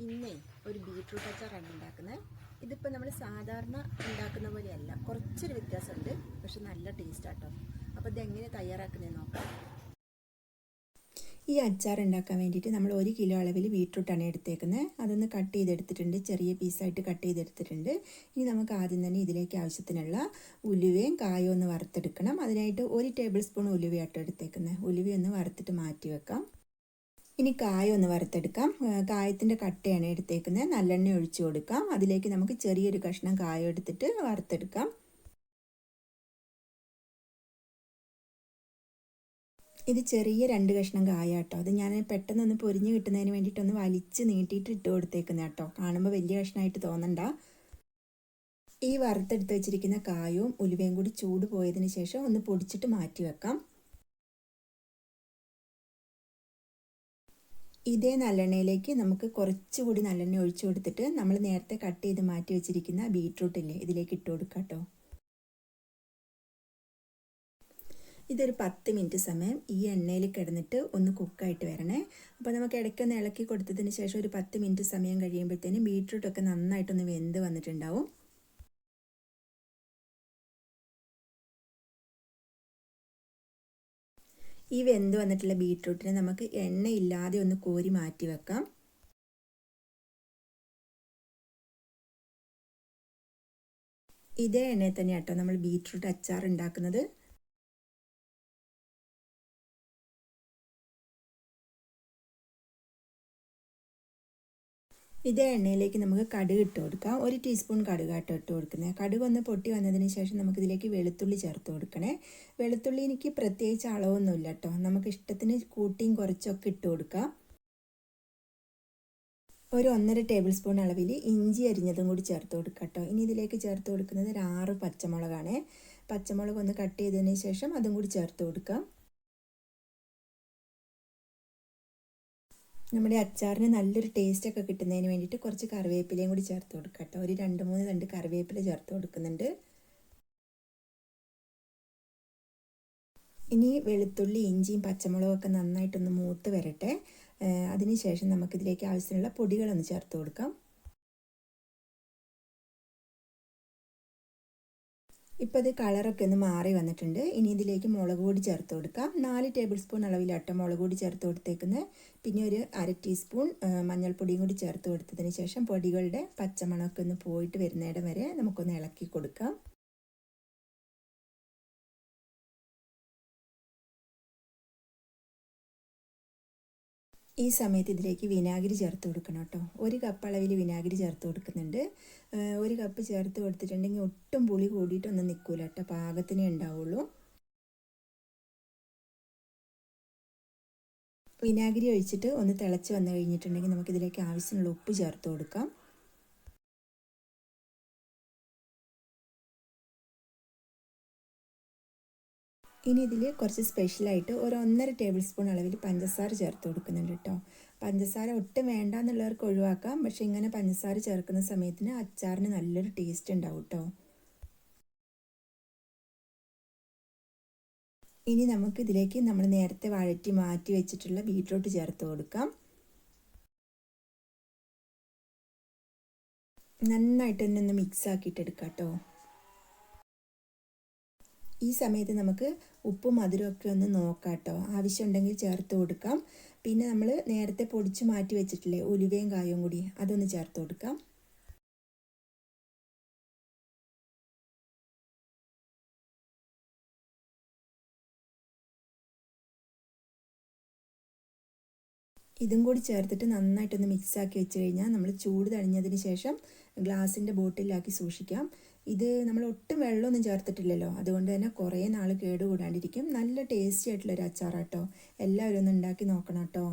ഇന്നേ ഒരു ബീട്രൂട്ട് അച്ചാറാണ് ഉണ്ടാക്കുന്നത്. ഇതിപ്പോൾ നമ്മൾ സാധാരണ ഉണ്ടാക്കുന്ന പോലെയല്ല, കുറച്ചൊരു വ്യത്യാസമുണ്ട്. പക്ഷെ നല്ല ടേസ്റ്റ് ആട്ടോ. അപ്പോൾ ഇതെങ്ങനെ തയ്യാറാക്കുന്നതെന്ന് നോക്കാം. ഈ അച്ചാർ ഉണ്ടാക്കാൻ വേണ്ടിയിട്ട് നമ്മൾ 1 കിലോ അളവിൽ ബീട്രൂട്ടാണ് എടുത്തേക്കുന്നത്. അതൊന്ന് കട്ട് ചെയ്തെടുത്തിട്ടുണ്ട്, ചെറിയ പീസായിട്ട് കട്ട് ചെയ്തെടുത്തിട്ടുണ്ട്. ഇനി നമുക്ക് ആദ്യം തന്നെ ഇതിലേക്ക് ആവശ്യത്തിനുള്ള ഉലുവയും കായും ഒന്ന് വറുത്തെടുക്കണം. അതിനായിട്ട് 1 ടേബിൾ സ്പൂൺ ഉലുവയാട്ടോ എടുത്തേക്കുന്നത്. ഉലുവയൊന്ന് വറുത്തിട്ട് മാറ്റി വെക്കാം. ഇനി കായ ഒന്ന് വറുത്തെടുക്കാം. കായത്തിൻ്റെ കട്ടയാണ് എടുത്തേക്കുന്നത്. നല്ലെണ്ണ ഒഴിച്ചു കൊടുക്കാം. അതിലേക്ക് നമുക്ക് ചെറിയൊരു കഷ്ണം കായ എടുത്തിട്ട് വറുത്തെടുക്കാം. ഇത് ചെറിയ 2 കഷ്ണം കായ കേട്ടോ. അത് ഞാൻ പെട്ടെന്നൊന്ന് പൊരിഞ്ഞ് കിട്ടുന്നതിന് വേണ്ടിയിട്ടൊന്ന് വലിച്ച് നീട്ടിയിട്ട് ഇട്ട് കൊടുത്തേക്കുന്നത് കേട്ടോ. കാണുമ്പോൾ വലിയ കഷ്ണമായിട്ട് തോന്നണ്ട. ഈ വറുത്തെടുത്ത് വെച്ചിരിക്കുന്ന കായവും ഉലുവയും കൂടി ചൂട് പോയതിന് ശേഷം ഒന്ന് പൊടിച്ചിട്ട് മാറ്റി വെക്കാം. ഇതേ നല്ലെണ്ണയിലേക്ക് നമുക്ക് കുറച്ചുകൂടി നല്ലെണ്ണ ഒഴിച്ചു കൊടുത്തിട്ട് നമ്മൾ നേരത്തെ കട്ട് ചെയ്ത് മാറ്റി വെച്ചിരിക്കുന്ന ബീട്രൂട്ടില്ലേ ഇതിലേക്ക് ഇട്ട് കൊടുക്കാം കേട്ടോ. ഇതൊരു 10 മിനിറ്റ് സമയം ഈ എണ്ണയിൽ കിടന്നിട്ട് ഒന്ന് കുക്കായിട്ട് വരണേ. അപ്പോൾ നമുക്ക് ഇടയ്ക്കൊന്ന് ഇളക്കി കൊടുത്തതിന് ശേഷം ഒരു 10 മിനിറ്റ് സമയം കഴിയുമ്പോഴത്തേനും ബീട്രൂട്ടൊക്കെ നന്നായിട്ടൊന്ന് വെന്ത് വന്നിട്ടുണ്ടാവും. ഈ വെന്ത് വന്നിട്ടുള്ള ബീട്രൂട്ടിനെ നമുക്ക് എണ്ണയില്ലാതെ ഒന്ന് കോരി മാറ്റി വെക്കാം. ഇതേ എണ്ണയിൽ തന്നെ കേട്ടോ നമ്മൾ ബീട്രൂട്ട് അച്ചാർ ഉണ്ടാക്കുന്നത്. ഇതേ എണ്ണയിലേക്ക് നമുക്ക് കടുക് ഇട്ട് കൊടുക്കാം. 1 ടീസ്പൂൺ കടുകാട്ടോ ഇട്ട് കൊടുക്കുന്നത്. കടുക് ഒന്ന് പൊട്ടി വന്നതിന് ശേഷം നമുക്കിതിലേക്ക് വെളുത്തുള്ളി ചേർത്ത് കൊടുക്കണേ. വെളുത്തുള്ളി എനിക്ക് പ്രത്യേകിച്ച് അളവൊന്നുമില്ല കേട്ടോ. നമുക്ക് ഇഷ്ടത്തിന് കൂട്ടിയും കുറച്ചൊക്കെ ഇട്ട് കൊടുക്കാം. ഒരു 1.5 ടേബിൾ സ്പൂൺ അളവിൽ ഇഞ്ചി അരിഞ്ഞതും കൂടി ചേർത്ത് കൊടുക്കാം കേട്ടോ. ഇനി ഇതിലേക്ക് ചേർത്ത് കൊടുക്കുന്നത് ഒരു 6 പച്ചമുളകാണ്. പച്ചമുളക് ഒന്ന് കട്ട് ചെയ്തതിന് ശേഷം അതും കൂടി ചേർത്ത് കൊടുക്കാം. നമ്മുടെ അച്ചാറിന് നല്ലൊരു ടേസ്റ്റൊക്കെ കിട്ടുന്നതിന് വേണ്ടിയിട്ട് കുറച്ച് കറിവേപ്പിലയും കൂടി ചേർത്ത് കൊടുക്കാം കേട്ടോ. ഒരു 2-3 തണ്ട് കറിവേപ്പില ചേർത്ത് കൊടുക്കുന്നുണ്ട്. ഇനി വെളുത്തുള്ളി ഇഞ്ചിയും പച്ചമുളകും ഒക്കെ നന്നായിട്ടൊന്ന് മൂത്ത് വരട്ടെ. അതിനുശേഷം നമുക്കിതിലേക്ക് ആവശ്യത്തിനുള്ള പൊടികളൊന്ന് ചേർത്ത് കൊടുക്കാം. ഇപ്പോൾ ഇത് കളറൊക്കെ ഒന്ന് മാറി വന്നിട്ടുണ്ട്. ഇനി ഇതിലേക്ക് മുളക് പൊടി ചേർത്ത് കൊടുക്കാം. 4 ടേബിൾ സ്പൂൺ അളവിലാട്ടോ മുളക് പൊടി ചേർത്ത് കൊടുത്തേക്കുന്നത്. പിന്നെ ഒരു 1/2 ടീസ്പൂൺ മഞ്ഞൾപ്പൊടിയും കൂടി ചേർത്ത് കൊടുത്തതിന് ശേഷം പൊടികളുടെ പച്ചമണമൊക്കെ ഒന്ന് പോയിട്ട് വരുന്നിടം വരെ നമുക്കൊന്ന് ഇളക്കി കൊടുക്കാം. ഈ സമയത്ത് ഇതിലേക്ക് വിനാഗിരി ചേർത്ത് കൊടുക്കണം കേട്ടോ. 1 കപ്പ് അളവിൽ വിനാഗിരി ചേർത്ത് കൊടുക്കുന്നുണ്ട്. 1 കപ്പ് ചേർത്ത് കൊടുത്തിട്ടുണ്ടെങ്കിൽ ഒട്ടും പുളി കൂടിയിട്ടൊന്നും നിൽക്കില്ല കേട്ടോ. പാകത്തിനേ ഉണ്ടാവുള്ളൂ. വിനാഗിരി ഒഴിച്ചിട്ട് ഒന്ന് തിളച്ച് വന്നു കഴിഞ്ഞിട്ടുണ്ടെങ്കിൽ നമുക്കിതിലേക്ക് ആവശ്യമുള്ള ഉപ്പ് ചേർത്ത് കൊടുക്കാം. ഇനി ഇതിൽ കുറച്ച് സ്പെഷ്യലായിട്ട് ഒരു 1.5 ടേബിൾ സ്പൂൺ അളവിൽ പഞ്ചസാര ചേർത്ത് കൊടുക്കുന്നുണ്ട് കേട്ടോ. പഞ്ചസാര ഒട്ടും വേണ്ട എന്നുള്ളവർക്ക് ഒഴിവാക്കാം. പക്ഷേ ഇങ്ങനെ പഞ്ചസാര ചേർക്കുന്ന സമയത്തിന് അച്ചാറിന് നല്ലൊരു ടേസ്റ്റ് ഉണ്ടാവും കേട്ടോ. ഇനി നമുക്ക് ഇതിലേക്ക് നമ്മൾ നേരത്തെ വഴറ്റി മാറ്റി വെച്ചിട്ടുള്ള ബീട്രൂട്ട് ചേർത്ത് കൊടുക്കാം. നന്നായിട്ട് തന്നെ ഒന്ന് മിക്സ് ആക്കിയിട്ട് എടുക്കാം കേട്ടോ. ഈ സമയത്ത് നമുക്ക് ഉപ്പും മധുരമൊക്കെ ഒന്ന് നോക്കാം കേട്ടോ. ആവശ്യമുണ്ടെങ്കിൽ ചേർത്ത് കൊടുക്കാം. പിന്നെ നമ്മൾ നേരത്തെ പൊടിച്ച് മാറ്റി വെച്ചിട്ടില്ലേ ഉലുവയും കായും കൂടി, അതൊന്ന് ചേർത്ത് കൊടുക്കാം. ഇതും കൂടി ചേർത്തിട്ട് നന്നായിട്ടൊന്ന് മിക്സാക്കി വെച്ച് കഴിഞ്ഞാൽ നമ്മൾ ചൂട് തണിഞ്ഞതിന് ശേഷം ഗ്ലാസിൻ്റെ ബോട്ടിലാക്കി സൂക്ഷിക്കാം. ഇത് നമ്മൾ ഒട്ടും വെള്ളമൊന്നും ചേർത്തിട്ടില്ലല്ലോ, അതുകൊണ്ട് തന്നെ കുറേ നാൾ കേടുകൂടാണ്ടിരിക്കും. നല്ല ടേസ്റ്റി ആയിട്ടുള്ളൊരു അച്ചാറാട്ടോ. എല്ലാവരും ഒന്ന് ഉണ്ടാക്കി നോക്കണം കേട്ടോ.